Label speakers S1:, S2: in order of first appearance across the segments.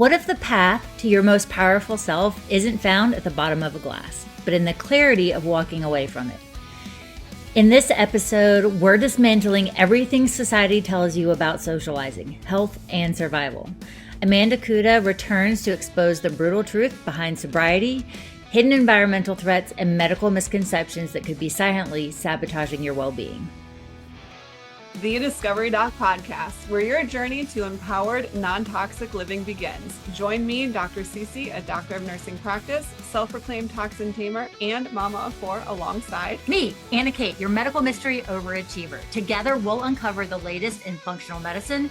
S1: What if the path to your most powerful self isn't found at the bottom of a glass, but in the clarity of walking away from it? In this episode, we're dismantling everything society tells you about socializing, health, and survival. Amanda Kuda returns to expose the brutal truth behind sobriety, hidden environmental threats, and medical misconceptions that could be silently sabotaging your well-being.
S2: The Discovery Doc Podcast, where your journey to empowered, non-toxic living begins. Join me, Dr. CeCe, a doctor of nursing practice, self-proclaimed toxin tamer, and mama of four, alongside
S1: me, Annah Kate, your medical mystery overachiever. Together, we'll uncover the latest in functional medicine,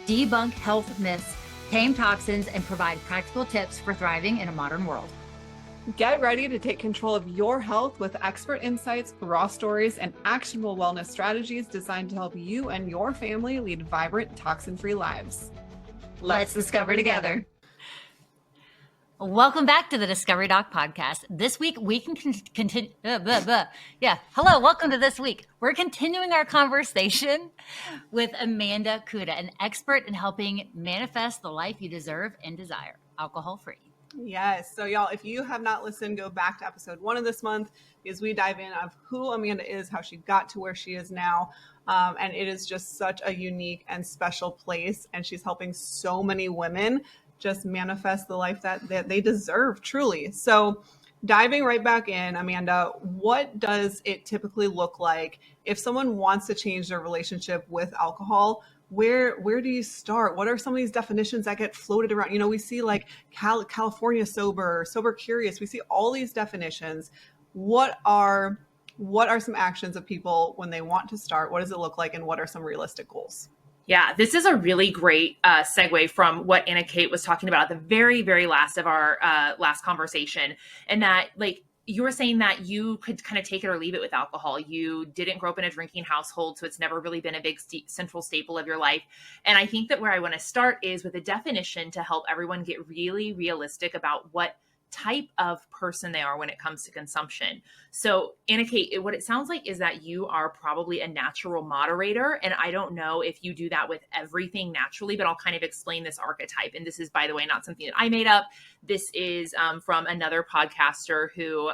S1: debunk health myths, tame toxins, and provide practical tips for thriving in a modern world.
S2: Get ready to take control of your health with expert insights, raw stories, and actionable wellness strategies designed to help you and your family lead vibrant, toxin-free lives.
S1: Let's discover together. Welcome back to the Discovery Doc Podcast. This week, we can continue. Hello, welcome to this week. We're continuing our conversation with Amanda Kuda, an expert in helping manifest the life you deserve and desire, alcohol-free.
S2: Yes. So y'all, if you have not listened, go back to episode 1 of this month because we dive in of who Amanda is, how she got to where she is now. And it is just such a unique and special place. And she's helping so many women just manifest the life that they deserve, truly. So diving right back in, Amanda, what does it typically look like if someone wants to change their relationship with alcohol? Where do you start? What are some of these definitions that get floated around? You know, we see like California sober curious. We see all these definitions. What are some actions of people when they want to start? What does it look like? And what are some realistic goals?
S3: Yeah, this is a really great segue from what Anna Kate was talking about at the very, very last of our last conversation. And that, like, you were saying that you could kind of take it or leave it with alcohol. You didn't grow up in a drinking household, so it's never really been a big central staple of your life. And I think that where I want to start is with a definition to help everyone get really realistic about what type of person they are when it comes to consumption. So Anna Kate, what it sounds like is that you are probably a natural moderator. And I don't know if you do that with everything naturally, but I'll kind of explain this archetype. And this is, by the way, not something that I made up. This is from another podcaster who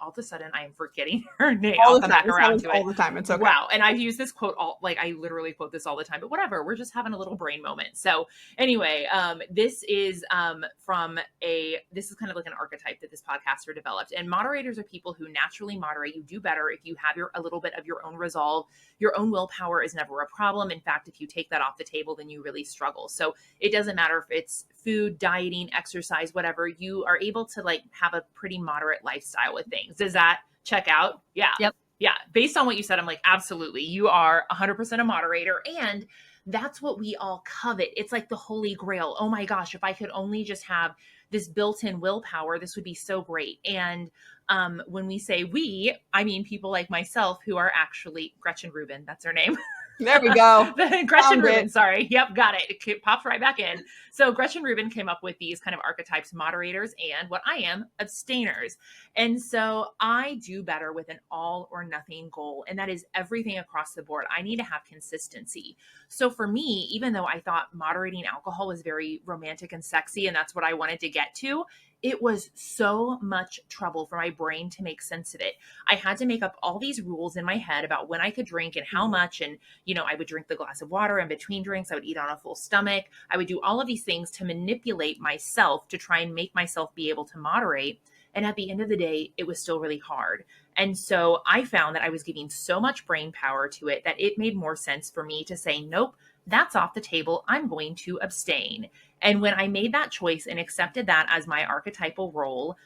S3: all of a sudden I am forgetting her name.
S2: All
S3: I'll
S2: the
S3: come
S2: time.
S3: back around to it.
S2: All the time. It's okay.
S3: Wow. And I've used this quote I literally quote this all the time, but whatever. We're just having a little brain moment. So anyway, this is kind of like an archetype that this podcaster developed. And moderators are people who naturally moderate. You do better if you have a little bit of your own resolve. Your own willpower is never a problem. In fact, if you take that off the table, then you really struggle. So it doesn't matter if it's food, dieting, exercise, whatever, you are able to like have a pretty moderate lifestyle with things. Does that check out? Yeah.
S1: Yep.
S3: Yeah. Based on what you said, I'm like, absolutely. You are 100% a moderator. And that's what we all covet. It's like the holy grail. Oh my gosh, if I could only just have this built-in willpower, this would be so great. And when we say we, I mean people like myself who are actually Gretchen Rubin. That's her name.
S2: There we go.
S3: Gretchen Rubin, sorry. Yep, got it. It popped right back in. So Gretchen Rubin came up with these kind of archetypes, moderators, and what I am, abstainers. And so I do better with an all or nothing goal. And that is everything across the board. I need to have consistency. So for me, even though I thought moderating alcohol was very romantic and sexy, and that's what I wanted to get to, it was so much trouble for my brain to make sense of it. I had to make up all these rules in my head about when I could drink and how much. And, you know, I would drink the glass of water in between drinks. I would eat on a full stomach. I would do all of these things to manipulate myself to try and make myself be able to moderate. And at the end of the day, it was still really hard. And so I found that I was giving so much brain power to it that it made more sense for me to say, nope, that's off the table. I'm going to abstain. And when I made that choice and accepted that as my archetypal role,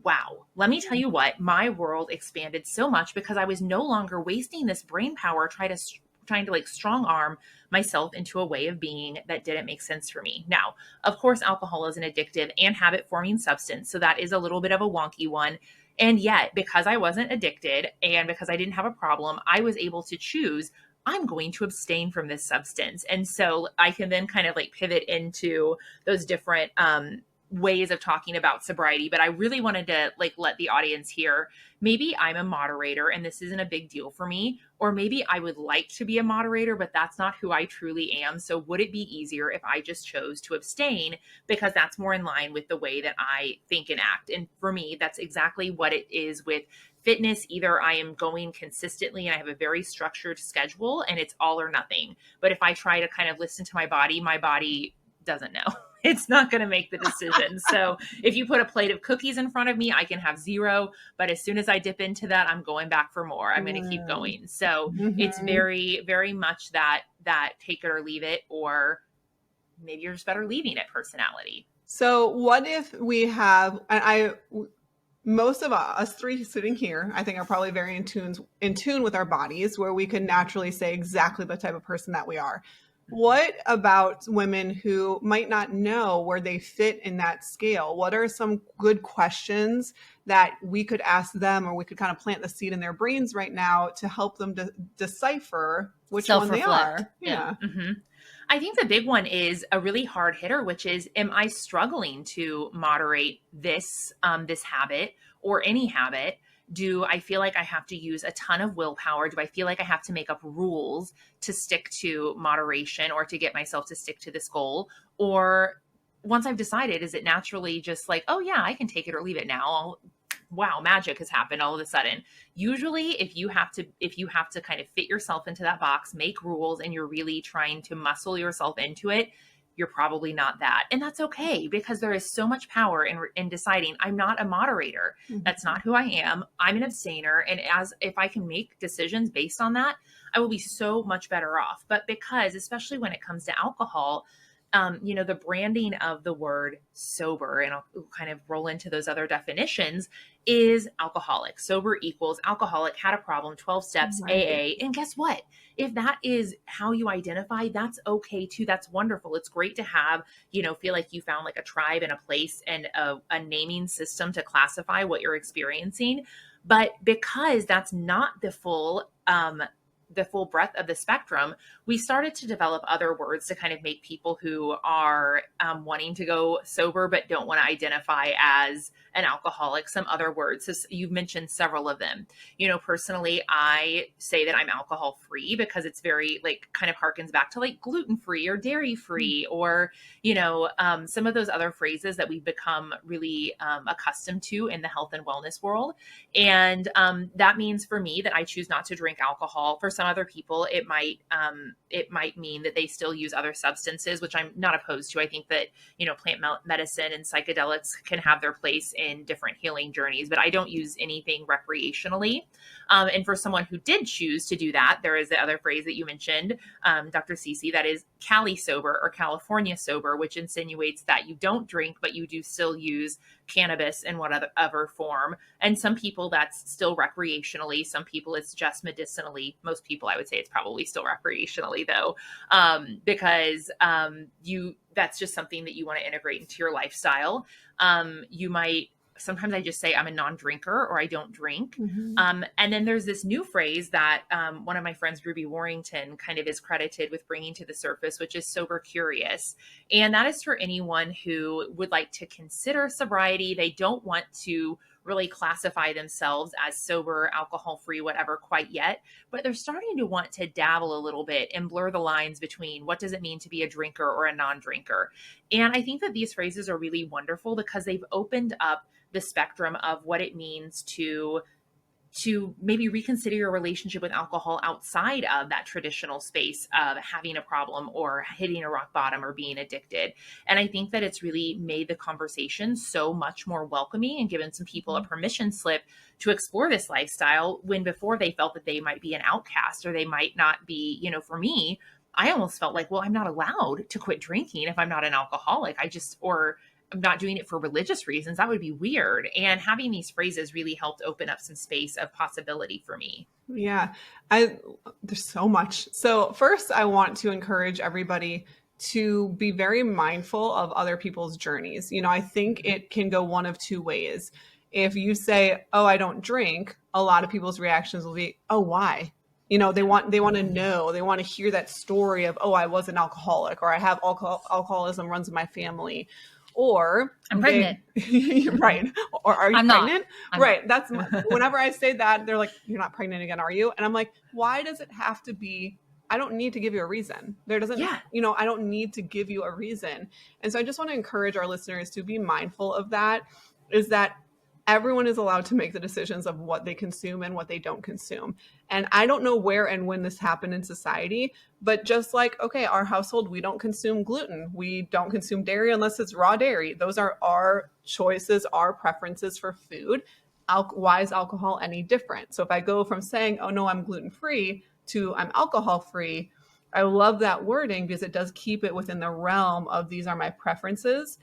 S3: wow, let me tell you what, my world expanded so much because I was no longer wasting this brain power trying to like strong arm myself into a way of being that didn't make sense for me. Now, of course, alcohol is an addictive and habit forming substance. So that is a little bit of a wonky one. And yet, because I wasn't addicted and because I didn't have a problem, I was able to choose, I'm going to abstain from this substance. And so I can then kind of like pivot into those different ways of talking about sobriety, but I really wanted to like let the audience hear, maybe I'm a moderator and this isn't a big deal for me, or maybe I would like to be a moderator, but that's not who I truly am. So would it be easier if I just chose to abstain because that's more in line with the way that I think and act? And for me, that's exactly what it is with fitness. Either I am going consistently and I have a very structured schedule and it's all or nothing. But if I try to kind of listen to my body doesn't know. It's not going to make the decision. So if you put a plate of cookies in front of me, I can have 0. But as soon as I dip into that, I'm going back for more. I'm going to keep going. So it's very, very much that take it or leave it, or maybe you're just better leaving it personality.
S2: So what if we have, most of us 3 sitting here, I think are probably very in tune with our bodies, where we can naturally say exactly the type of person that we are. What about women who might not know where they fit in that scale? What are some good questions that we could ask them, or we could kind of plant the seed in their brains right now to help them decipher which one they are? Yeah.
S3: Mm-hmm. I think the big one is a really hard hitter, which is, am I struggling to moderate this habit or any habit? Do I feel like I have to use a ton of willpower? Do I feel like I have to make up rules to stick to moderation or to get myself to stick to this goal? Or once I've decided, is it naturally just like, oh yeah, I can take it or leave it now? Wow, magic has happened all of a sudden. Usually if you have to kind of fit yourself into that box, make rules, and you're really trying to muscle yourself into it, you're probably not that. And that's okay, because there is so much power in deciding I'm not a moderator. Mm-hmm. That's not who I am. I'm an abstainer. And if I can make decisions based on that, I will be so much better off. But because, especially when it comes to alcohol, the branding of the word sober, and I'll kind of roll into those other definitions, is alcoholic. Sober equals alcoholic, had a problem, 12 steps, right. AA. And guess what? If that is how you identify, that's okay too. That's wonderful. It's great to have, feel like you found like a tribe and a place and a naming system to classify what you're experiencing. But because that's not the full breadth of the spectrum, we started to develop other words to kind of make people who are wanting to go sober but don't want to identify as an alcoholic some other words. So you've mentioned several of them. Personally, I say that I'm alcohol free because it's very kind of harkens back to gluten free or dairy free, or some of those other phrases that we've become really accustomed to in the health and wellness world. And that means for me that I choose not to drink alcohol. For some other people, it might mean that they still use other substances, which I'm not opposed to. I think that, plant medicine and psychedelics can have their place in different healing journeys, but I don't use anything recreationally. And for someone who did choose to do that, there is the other phrase that you mentioned, Dr. CeCe, that is Cali sober or California sober, which insinuates that you don't drink, but you do still use cannabis in whatever form. And some people that's still recreationally, some people it's just medicinally. Most people, I would say it's probably still recreationally though, because that's just something that you want to integrate into your lifestyle. Sometimes I just say I'm a non-drinker or I don't drink. Mm-hmm. And then there's this new phrase that one of my friends, Ruby Warrington, kind of is credited with bringing to the surface, which is sober curious. And that is for anyone who would like to consider sobriety. They don't want to really classify themselves as sober, alcohol-free, whatever quite yet, but they're starting to want to dabble a little bit and blur the lines between what does it mean to be a drinker or a non-drinker. And I think that these phrases are really wonderful because they've opened up the spectrum of what it means to maybe reconsider your relationship with alcohol outside of that traditional space of having a problem or hitting a rock bottom or being addicted. And I think that it's really made the conversation so much more welcoming and given some people a permission slip to explore this lifestyle when before they felt that they might be an outcast or they might not be, for me, I almost felt like, well, I'm not allowed to quit drinking if I'm not an alcoholic. or I'm not doing it for religious reasons. That would be weird. And having these phrases really helped open up some space of possibility for me.
S2: Yeah, there's so much. So first, I want to encourage everybody to be very mindful of other people's journeys. I think it can go one of two ways. If you say, oh, I don't drink, a lot of people's reactions will be, oh, why? They want to know, they want to hear that story of, oh, I was an alcoholic or I have alcoholism runs in my family. or
S1: I'm pregnant.
S2: Right. Or are you
S1: I'm not.
S2: pregnant?
S1: I'm
S2: Right. That's whenever I say that, they're like, you're not pregnant again, are you? And I'm like, why does it have to be? I don't need to give you a reason. There doesn't,
S3: Yeah.
S2: I don't need to give you a reason. And so I just want to encourage our listeners to be mindful of that, is that everyone is allowed to make the decisions of what they consume and what they don't consume. And I don't know where and when this happened in society, but just like, okay, our household, we don't consume gluten. We don't consume dairy unless it's raw dairy. Those are our choices, our preferences for food. Why is alcohol any different? So if I go from saying, oh no, I'm gluten-free to I'm alcohol-free, I love that wording because it does keep it within the realm of these are my preferences.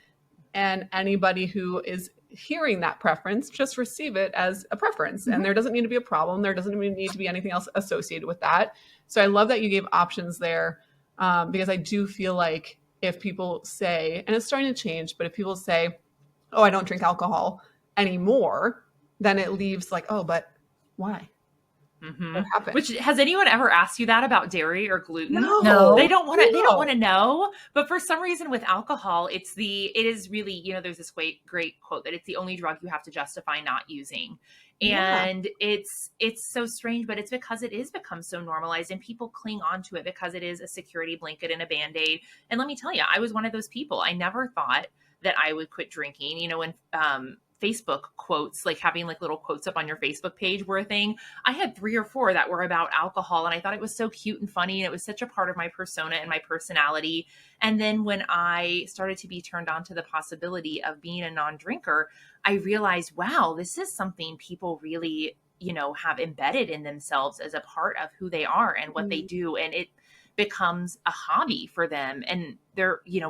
S2: And anybody who is hearing that preference, just receive it as a preference. And there doesn't need to be a problem. There doesn't even need to be anything else associated with that. So I love that you gave options there, because I do feel like if people say, and it's starting to change, but if people say, oh, I don't drink alcohol anymore, then it leaves like, oh, but why? What happened?
S3: Which, has anyone ever asked you that about dairy or gluten?
S1: No.
S3: They don't want to. They don't want to know. But for some reason, with alcohol, it is really, there's this great quote that it's the only drug you have to justify not using, and it's so strange, but it's because it is become so normalized, and people cling on to it because it is a security blanket and a Band-Aid. And let me tell you, I was one of those people. I never thought that I would quit drinking. When Facebook quotes, like having like little quotes up on your Facebook page were a thing. I had 3 or 4 that were about alcohol, and I thought it was so cute and funny. And it was such a part of my persona and my personality. And then when I started to be turned on to the possibility of being a non-drinker, I realized, wow, this is something people really, have embedded in themselves as a part of who they are and what they do. And it becomes a hobby for them. And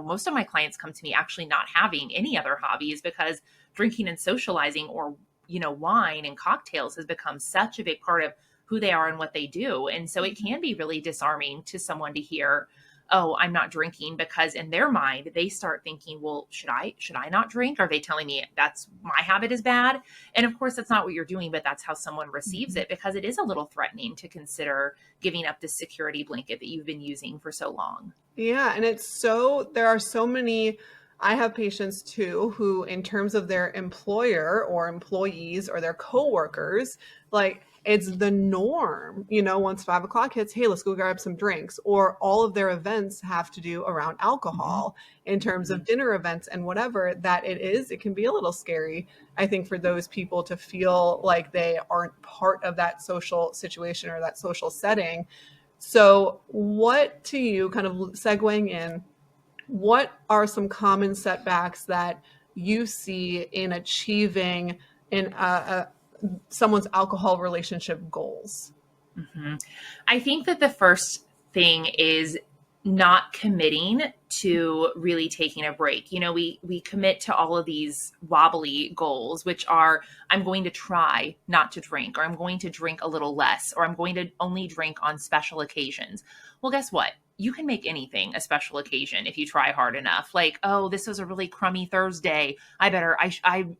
S3: most of my clients come to me actually not having any other hobbies, because drinking and socializing, or, wine and cocktails, has become such a big part of who they are and what they do. And so it can be really disarming to someone to hear, oh, I'm not drinking, because in their mind, they start thinking, well, should I not drink? Are they telling me that's my habit is bad? And of course, that's not what you're doing, but that's how someone receives it, because it is a little threatening to consider giving up this security blanket that you've been using for so long.
S2: Yeah. And there are so many. I have patients too who, in terms of their employer or employees or their coworkers, like it's the norm, once 5 o'clock hits, hey, let's go grab some drinks. Or all of their events have to do around alcohol in terms of dinner events and whatever that it can be a little scary, I think, for those people to feel like they aren't part of that social situation or that social setting. So what, to you, kind of segueing in, what are some common setbacks that you see in achieving in someone's alcohol relationship goals?
S3: I think that the first thing is not committing to really taking a break. We commit to all of these wobbly goals, which are, I'm going to try not to drink, or I'm going to drink a little less, or I'm going to only drink on special occasions. Well, guess what? You can make anything a special occasion if you try hard enough. Like, oh, this was a really crummy Thursday. I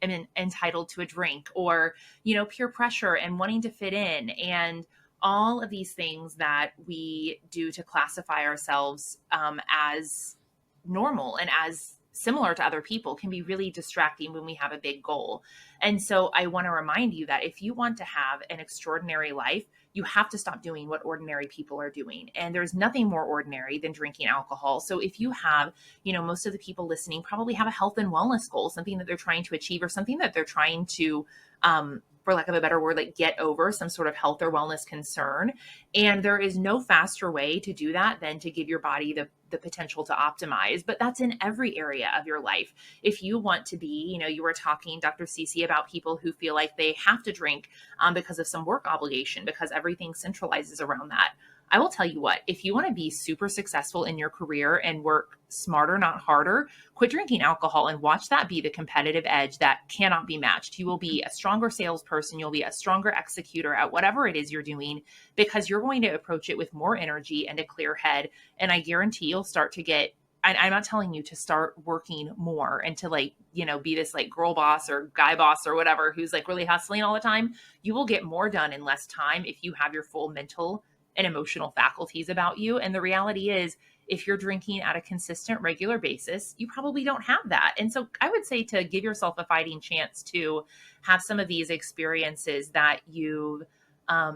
S3: am entitled to a drink, or, peer pressure and wanting to fit in, and all of these things that we do to classify ourselves as normal and as similar to other people can be really distracting when we have a big goal. And so I want to remind you that if you want to have an extraordinary life, you have to stop doing what ordinary people are doing. And there's nothing more ordinary than drinking alcohol. So if you have, most of the people listening probably have a health and wellness goal, something that they're trying to achieve, or something that they're trying to, for lack of a better word, like get over some sort of health or wellness concern. And there is no faster way to do that than to give your body the potential to optimize. But that's in every area of your life. If you want to be, you were talking, Dr. CeCe, about people who feel like they have to drink because of some work obligation, because everything centralizes around that. I will tell you what, if you want to be super successful in your career and work smarter, not harder, quit drinking alcohol and watch that be the competitive edge that cannot be matched. You will be a stronger salesperson. You'll be a stronger executor at whatever it is you're doing, because you're going to approach it with more energy and a clear head. And I guarantee you'll start to get, I'm not telling you to start working more and to be this girl boss or guy boss or whatever, who's really hustling all the time. You will get more done in less time if you have your full mental and emotional faculties about you. And the reality is, If you're drinking at a consistent, regular basis, you probably don't have that. And so I would say to give yourself a fighting chance to have some of these experiences that you've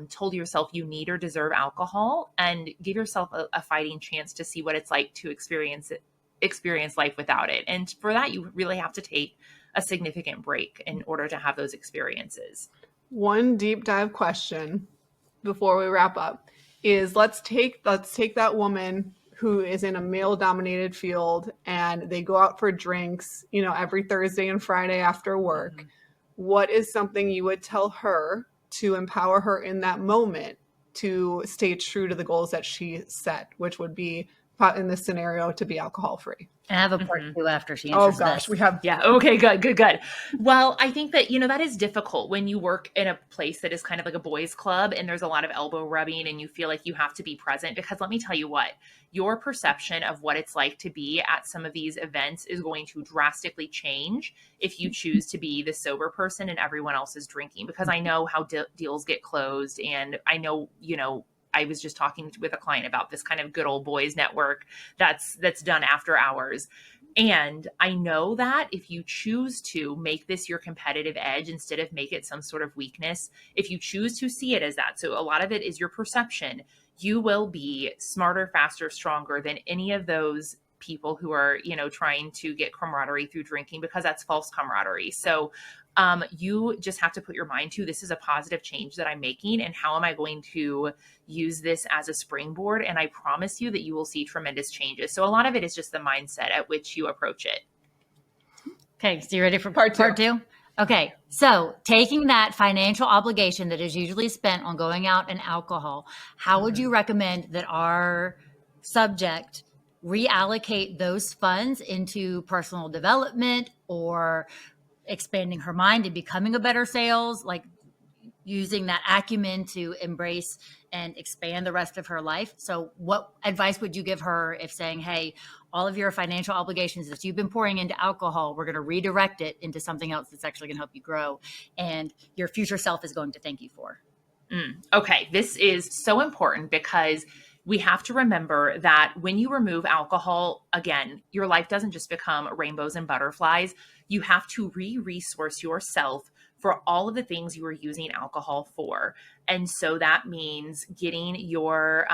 S3: told yourself you need or deserve alcohol, and give yourself a fighting chance to see what it's like to experience life without it. And for that, you really have to take a significant break in order to have those experiences.
S2: One deep dive question before we wrap up is let's take that woman who is in a male dominated field and they go out for drinks, every Thursday and Friday after work. Mm-hmm. What is something you would tell her to empower her in that moment to stay true to the goals that she set, which would be, in this scenario, to be alcohol free?
S1: And I have a part two after she answers.
S2: Oh gosh, we have.
S3: Yeah. Okay, good. Well, I think that, that is difficult when you work in a place that is kind of like a boys' club and there's a lot of elbow rubbing and you feel like you have to be present, because let me tell you what, your perception of what it's like to be at some of these events is going to drastically change if you choose to be the sober person and everyone else is drinking, because I know how deals get closed. And I know, I was just talking with a client about this kind of good old boys network that's done after hours. And I know that if you choose to make this your competitive edge instead of make it some sort of weakness, if you choose to see it as that, so a lot of it is your perception, you will be smarter, faster, stronger than any of those people who are, trying to get camaraderie through drinking, because that's false camaraderie. So you just have to put your mind to, this is a positive change that I'm making, and how am I going to use this as a springboard? And I promise you that you will see tremendous changes. So a lot of it is just the mindset at which you approach it.
S1: Okay, so you ready for part two? Okay, so taking that financial obligation that is usually spent on going out and alcohol, how would you recommend that our subject reallocate those funds into personal development or expanding her mind and becoming a better sales, like using that acumen to embrace and expand the rest of her life? So what advice would you give her if saying, hey, all of your financial obligations that you've been pouring into alcohol, we're going to redirect it into something else that's actually going to help you grow, and your future self is going to thank you for?
S3: Okay, this is so important, because we have to remember that when you remove alcohol, again, your life doesn't just become rainbows and butterflies. You have to resource yourself for all of the things you are using alcohol for. And so that means getting your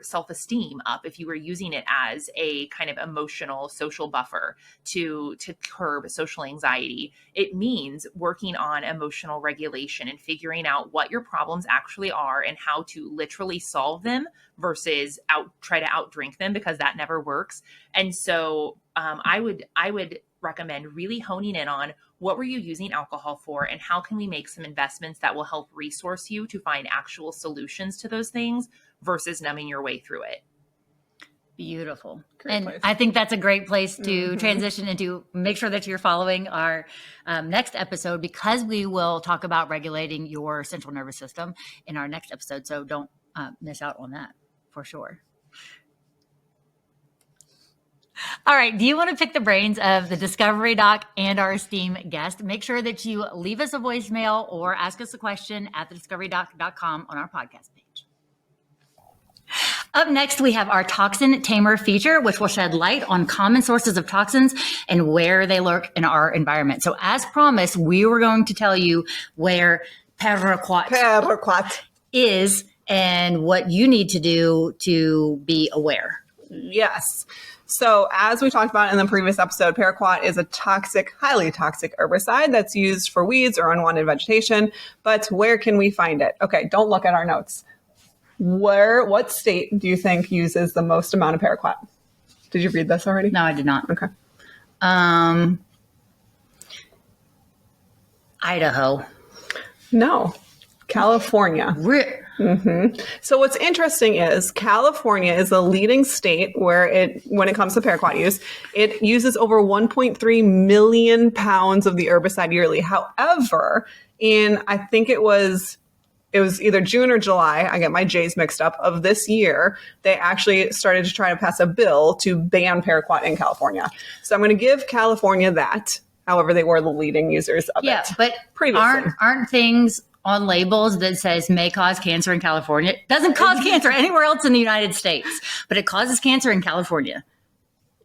S3: self-esteem up if you were using it as a kind of emotional social buffer to curb social anxiety. It means working on emotional regulation and figuring out what your problems actually are and how to literally solve them versus try to outdrink them, because that never works. And so I would recommend really honing in on what were you using alcohol for, and how can we make some investments that will help resource you to find actual solutions to those things versus numbing your way through it.
S1: Beautiful. And I think that's a great place to transition into. Make sure that you're following our next episode, because we will talk about regulating your central nervous system in our next episode. So don't miss out on that for sure. All right. Do you want to pick the brains of the Discovery Doc and our esteemed guest? Make sure that you leave us a voicemail or ask us a question at thediscoverydoc.com on our podcast page. Up next, we have our Toxin Tamer feature, which will shed light on common sources of toxins and where they lurk in our environment. So as promised, we were going to tell you where Paraquat is and what you need to do to be aware.
S2: Yes. So as we talked about in the previous episode, Paraquat is a highly toxic herbicide that's used for weeds or unwanted vegetation. But where can we find it? Okay, don't look at our notes. What state do you think uses the most amount of Paraquat? Did you read this already?
S1: No, I did not.
S2: Okay.
S3: Idaho.
S2: No. California. So what's interesting is California is the leading state when it comes to Paraquat use. It uses over 1.3 million pounds of the herbicide yearly. However, I think it was either June or July, I get my J's mixed up, of this year, they actually started to try to pass a bill to ban Paraquat in California. So I'm going to give California that. However, they were the leading users of it.
S1: Yeah, but
S2: previously.
S1: aren't things on labels that says may cause cancer in California. It doesn't cause cancer anywhere else in the United States, but it causes cancer in California.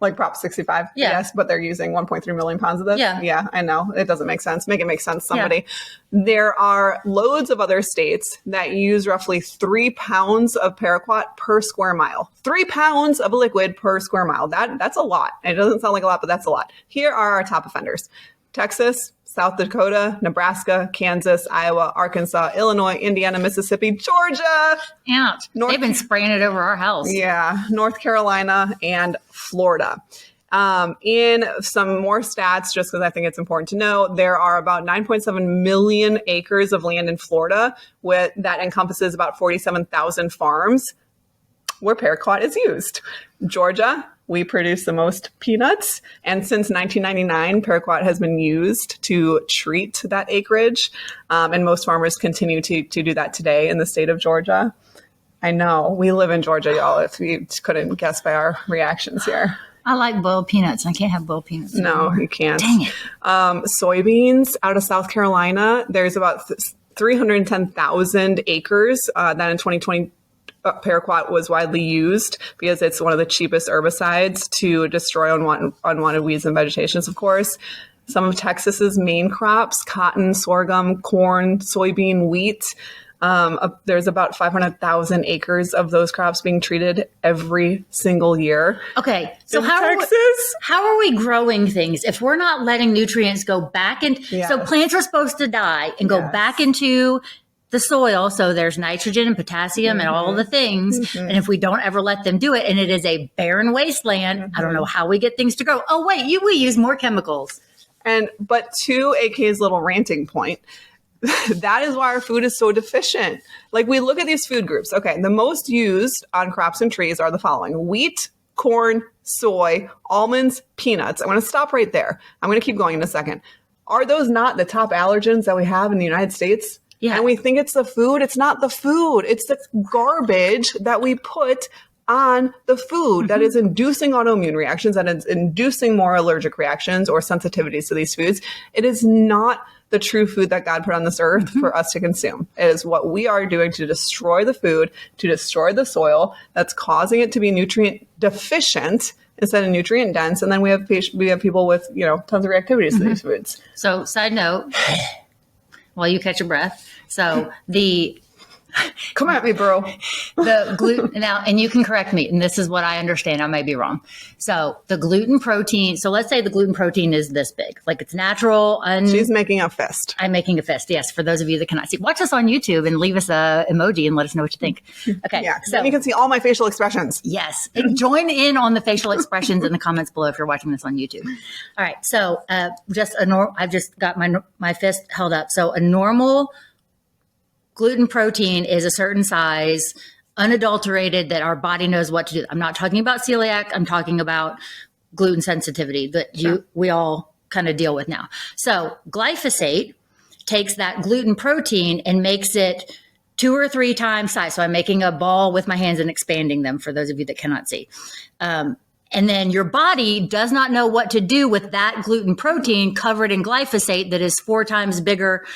S2: Like Prop 65.
S1: Yeah.
S2: Yes, but they're using 1.3 million pounds of this.
S1: Yeah.
S2: Yeah, I know. It doesn't make sense. Make it make sense, somebody. Yeah. There are loads of other states that use roughly 3 pounds of Paraquat per square mile. 3 pounds of a liquid per square mile. That's a lot. It doesn't sound like a lot, but that's a lot. Here are our top offenders. Texas, South Dakota, Nebraska, Kansas, Iowa, Arkansas, Illinois, Indiana, Mississippi, Georgia.
S1: Yeah, they've been spraying it over our house.
S2: Yeah, North Carolina and Florida. In some more stats, just because I think it's important to know, there are about 9.7 million acres of land in Florida that encompasses about 47,000 farms where Paraquat is used. Georgia, we produce the most peanuts. And since 1999, Paraquat has been used to treat that acreage. And most farmers continue to do that today in the state of Georgia. I know. We live in Georgia, y'all, if you couldn't guess by our reactions here.
S1: I like boiled peanuts. I can't have boiled peanuts anymore.
S2: No, you can't.
S1: Dang it.
S2: Soybeans out of South Carolina, there's about 310,000 acres that in 2020 Paraquat was widely used because it's one of the cheapest herbicides to destroy unwanted weeds and vegetations, of course. Some of Texas's main crops, cotton, sorghum, corn, soybean, wheat. There's about 500,000 acres of those crops being treated every single year.
S1: Okay, so how are we growing things if we're not letting nutrients go back in?
S2: Yes.
S1: So plants are supposed to die and go back into the soil. So there's nitrogen and potassium and all the things. Mm-hmm. And if we don't ever let them do it, and it is a barren wasteland, I don't know how we get things to grow. Oh, wait, we use more chemicals.
S2: But to AK's little ranting point, that is why our food is so deficient. Like, we look at these food groups. Okay, the most used on crops and trees are the following: wheat, corn, soy, almonds, peanuts. I'm going to stop right there. I'm going to keep going in a second. Are those not the top allergens that we have in the United States? Yeah. And we think it's the food. It's not the food. It's the garbage that we put on the food that is inducing autoimmune reactions, that is inducing more allergic reactions or sensitivities to these foods. It is not the true food that God put on this earth for us to consume. It is what we are doing to destroy the food, to destroy the soil, that's causing it to be nutrient deficient instead of nutrient dense. And then we have people with, tons of reactivities to these foods.
S1: So, side note, while you catch your breath. So
S2: come at me, bro.
S1: The gluten now, and you can correct me, and this is what I understand. I may be wrong. So the gluten protein. So let's say the gluten protein is this big, like it's natural.
S2: She's making a fist.
S1: I'm making a fist. Yes, for those of you that cannot see, watch us on YouTube and leave us a emoji and let us know what you think. Okay,
S2: yeah. So then you can see all my facial expressions.
S1: Yes, and join in on the facial expressions in the comments below if you're watching this on YouTube. All right. So I've just got my fist held up. So a normal gluten protein is a certain size, unadulterated, that our body knows what to do. I'm not talking about celiac. I'm talking about gluten sensitivity that we all kind of deal with now. So glyphosate takes that gluten protein and makes it 2 or 3 times size. So I'm making a ball with my hands and expanding them for those of you that cannot see. And then your body does not know what to do with that gluten protein covered in glyphosate that is 4 times bigger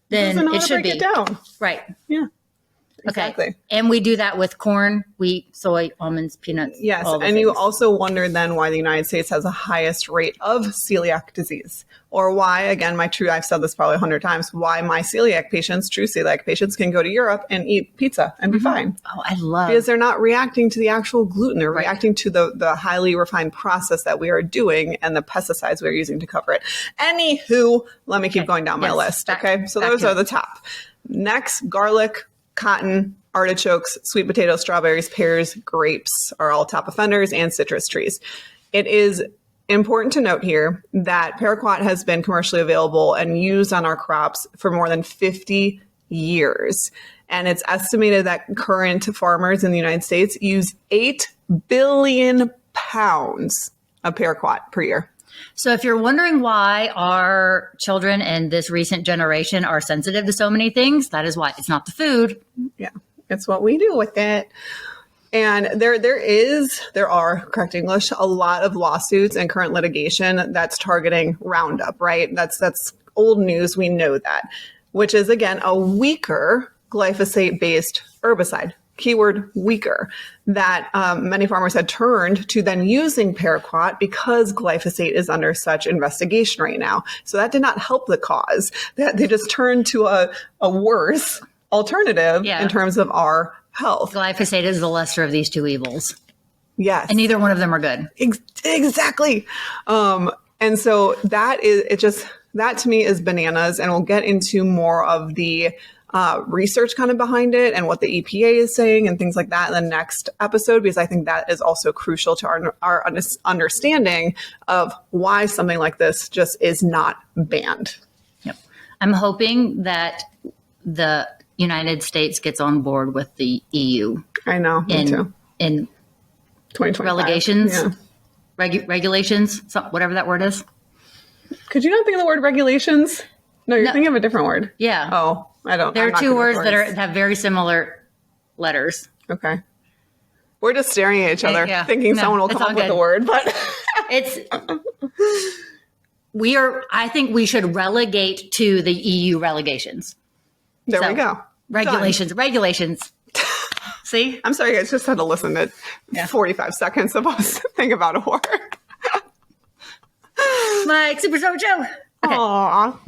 S1: than it should be. It down. Right.
S2: Yeah.
S1: Exactly. Okay. And we do that with corn, wheat, soy, almonds, peanuts.
S2: Yes. And you also wonder then why the United States has the highest rate of celiac disease, or why, again, I've said this probably 100 times, why my true celiac patients can go to Europe and eat pizza and be fine.
S1: Oh, I love.
S2: Because they're not reacting to the actual gluten. They're reacting to the highly refined process that we are doing and the pesticides we're using to cover it. Anywho, let me keep going down my list. So those are the top. Next, garlic, cotton, artichokes, sweet potatoes, strawberries, pears, grapes are all top offenders, and citrus trees. It is important to note here that Paraquat has been commercially available and used on our crops for more than 50 years. And it's estimated that current farmers in the United States use 8 billion pounds of Paraquat per year.
S1: So if you're wondering why our children and this recent generation are sensitive to so many things, that is why. It's not the food.
S2: Yeah, it's what we do with it. And there are, correct English, a lot of lawsuits and current litigation that's targeting Roundup, right? That's old news. We know that. which is, again, a weaker glyphosate-based herbicide. Keyword weaker, that many farmers had turned to then using Paraquat because glyphosate is under such investigation right now. So that did not help the cause. They just turned to a worse alternative in terms of our health.
S1: Glyphosate is the lesser of these two evils.
S2: Yes.
S1: And neither one of them are good.
S2: Exactly. And so that to me is bananas. And we'll get into more of the research kind of behind it and what the EPA is saying and things like that in the next episode, because I think that is also crucial to our understanding of why something like this just is not banned.
S1: Yep. I'm hoping that the United States gets on board with the EU.
S2: I know, me too.
S1: In
S2: 2025.
S1: Relegations,
S2: yeah.
S1: Regulations, whatever that word is.
S2: Could you not think of the word regulations? No, you're thinking of a different word.
S1: Yeah.
S2: Oh, I don't.
S1: There are two words that have very similar letters.
S2: Okay. We're just staring at each other, thinking someone will come up with the word, but
S1: I think we should relegate to the EU relegations.
S2: There we go.
S1: Regulations. See?
S2: I'm sorry, guys. Just had to listen to 45 seconds of us think about a word.
S1: Like Super Sojo. Okay.
S2: Aww.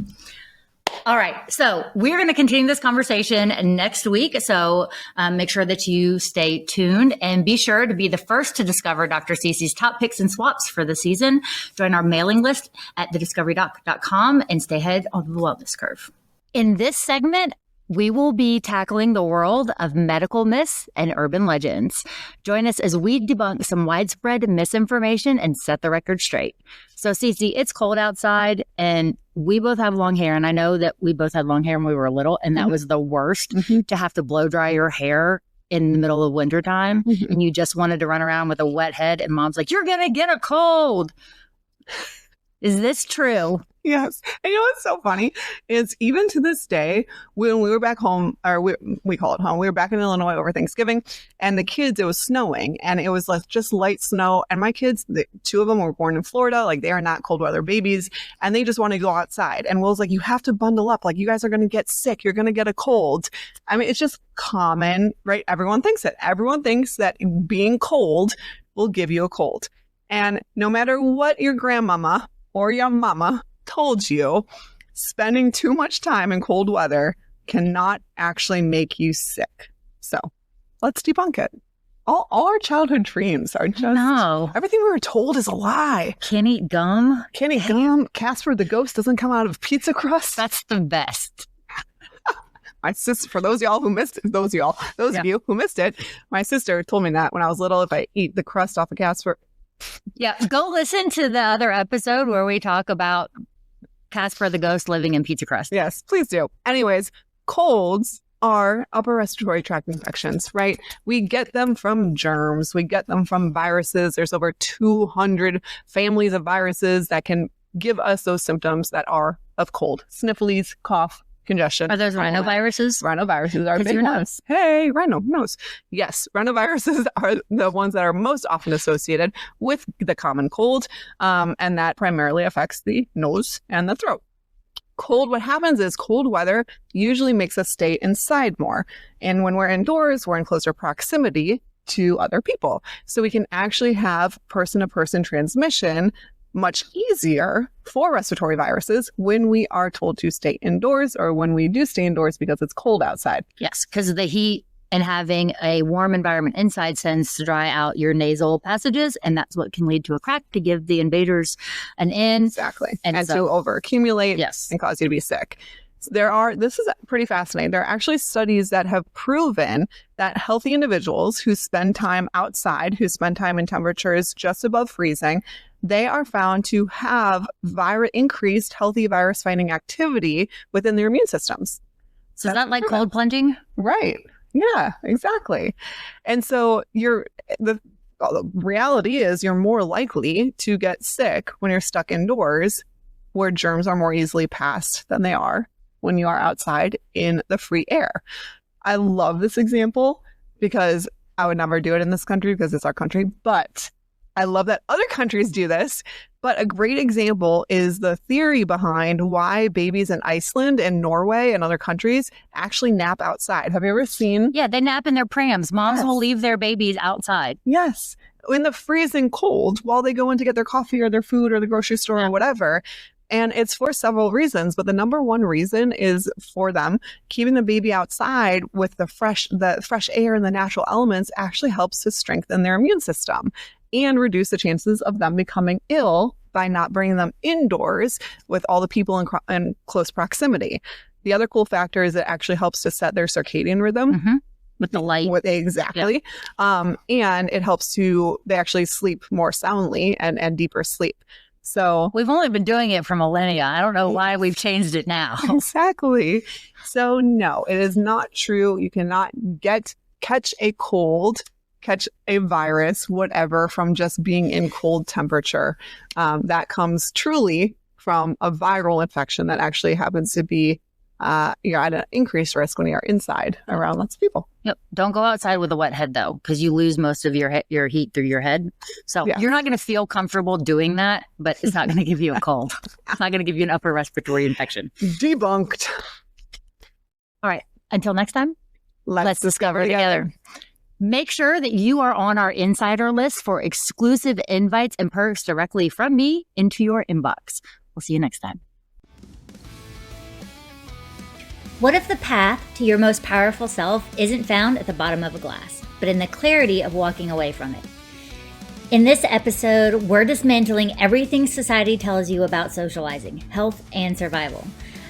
S1: All right. So we're going to continue this conversation next week. So make sure that you stay tuned and be sure to be the first to discover Dr. CeCe's top picks and swaps for the season. Join our mailing list at thediscoverydoc.com and stay ahead on the wellness curve. In this segment, we will be tackling the world of medical myths and urban legends. Join us as we debunk some widespread misinformation and set the record straight. So, CeCe, it's cold outside and we both have long hair. And I know that we both had long hair when we were little, and that was the worst to have to blow dry your hair in the middle of wintertime. And you just wanted to run around with a wet head. And mom's like, you're going to get a cold. Is this true?
S2: Yes. And you know what's so funny is even to this day, when we were back home, or we call it home, we were back in Illinois over Thanksgiving, and the kids, it was snowing, and it was like just light snow. And my kids, two of them were born in Florida, like they are not cold weather babies, and they just want to go outside. And Will's like, you have to bundle up. Like you guys are going to get sick. You're going to get a cold. I mean, it's just common, right? Everyone thinks it. Everyone thinks that being cold will give you a cold. And no matter what your grandmama or your mama told you, spending too much time in cold weather cannot actually make you sick. So let's debunk it. All our childhood dreams are just everything we were told is a lie.
S1: Can't eat gum.
S2: Casper the ghost doesn't come out of pizza crust.
S1: That's the best.
S2: My sister, for those of you who missed it, my sister told me that when I was little, if I eat the crust off of Casper.
S1: Yeah, go listen to the other episode where we talk about Casper the ghost living in pizza crust.
S2: Yes, please do. Anyways, colds are upper respiratory tract infections, right? We get them from germs. We get them from viruses. There's over 200 families of viruses that can give us those symptoms that are of cold. Sniffles, cough, congestion.
S1: Are those rhinoviruses?
S2: Rhinoviruses are big ones. Hey, rhino nose. Yes, rhinoviruses are the ones that are most often associated with the common cold, and that primarily affects the nose and the throat. What happens is cold weather usually makes us stay inside more. And when we're indoors, we're in closer proximity to other people. So we can actually have person-to-person transmission much easier for respiratory viruses when we are told to stay indoors or when we do stay indoors because it's cold outside.
S1: Yes, because of the heat and having a warm environment inside tends to dry out your nasal passages, and that's what can lead to a crack to give the invaders an in.
S2: Exactly. And to overaccumulate and cause you to be sick. This is pretty fascinating. There are actually studies that have proven that healthy individuals who spend time outside, who spend time in temperatures just above freezing, they are found to have increased healthy virus fighting activity within their immune systems.
S1: So is that like cold plunging?
S2: Right. Yeah, exactly. And so the reality is you're more likely to get sick when you're stuck indoors where germs are more easily passed than they are when you are outside in the free air. I love this example because I would never do it in this country because it's our country, but I love that other countries do this, but a great example is the theory behind why babies in Iceland and Norway and other countries actually nap outside. Have you ever seen?
S1: Yeah, they nap in their prams. Moms
S2: Yes.
S1: will leave their babies outside.
S2: Yes. In the freezing cold while they go in to get their coffee or their food or the grocery store or whatever. And it's for several reasons, but the number one reason is for them keeping the baby outside with the fresh air and the natural elements actually helps to strengthen their immune system and reduce the chances of them becoming ill by not bringing them indoors with all the people in close proximity. The other cool factor is it actually helps to set their circadian rhythm.
S1: With the light.
S2: Exactly. Yep. And it helps they actually sleep more soundly and deeper sleep. So
S1: we've only been doing it for millennia. I don't know why we've changed it now.
S2: Exactly. So no, it is not true. You cannot catch a cold, catch a virus, whatever, from just being in cold temperature. That comes truly from a viral infection that actually happens to be you're at an increased risk when you're inside around lots of people.
S1: Yep. Don't go outside with a wet head, though, because you lose most of your heat through your head. So You're not going to feel comfortable doing that, but it's not going to give you a cold. It's not going to give you an upper respiratory infection.
S2: Debunked.
S1: All right. Until next time, let's discover together. Make sure that you are on our insider list for exclusive invites and perks directly from me into your inbox. We'll see you next time. What if the path to your most powerful self isn't found at the bottom of a glass, but in the clarity of walking away from it? In this episode, we're dismantling everything society tells you about socializing, health, and survival.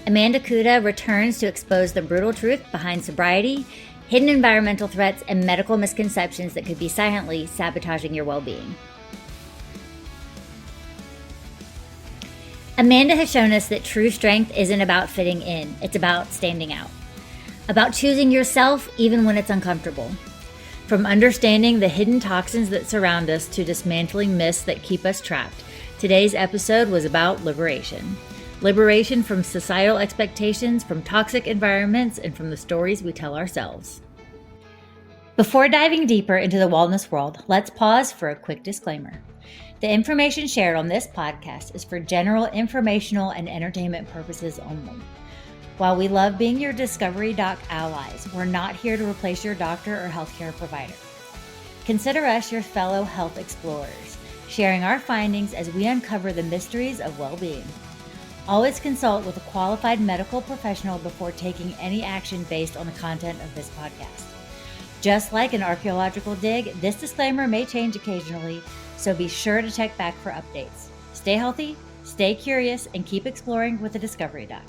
S1: Amanda Kuda returns to expose the brutal truth behind sobriety, hidden environmental threats, and medical misconceptions that could be silently sabotaging your well-being. Amanda has shown us that true strength isn't about fitting in, it's about standing out. About choosing yourself even when it's uncomfortable. From understanding the hidden toxins that surround us to dismantling myths that keep us trapped, today's episode was about liberation. Liberation from societal expectations, from toxic environments, and from the stories we tell ourselves. Before diving deeper into the wellness world, let's pause for a quick disclaimer. The information shared on this podcast is for general informational and entertainment purposes only. While we love being your Discovery Doc allies, we're not here to replace your doctor or healthcare provider. Consider us your fellow health explorers, sharing our findings as we uncover the mysteries of well-being. Always consult with a qualified medical professional before taking any action based on the content of this podcast. Just like an archaeological dig, this disclaimer may change occasionally, so be sure to check back for updates. Stay healthy, stay curious, and keep exploring with the Discovery Doc.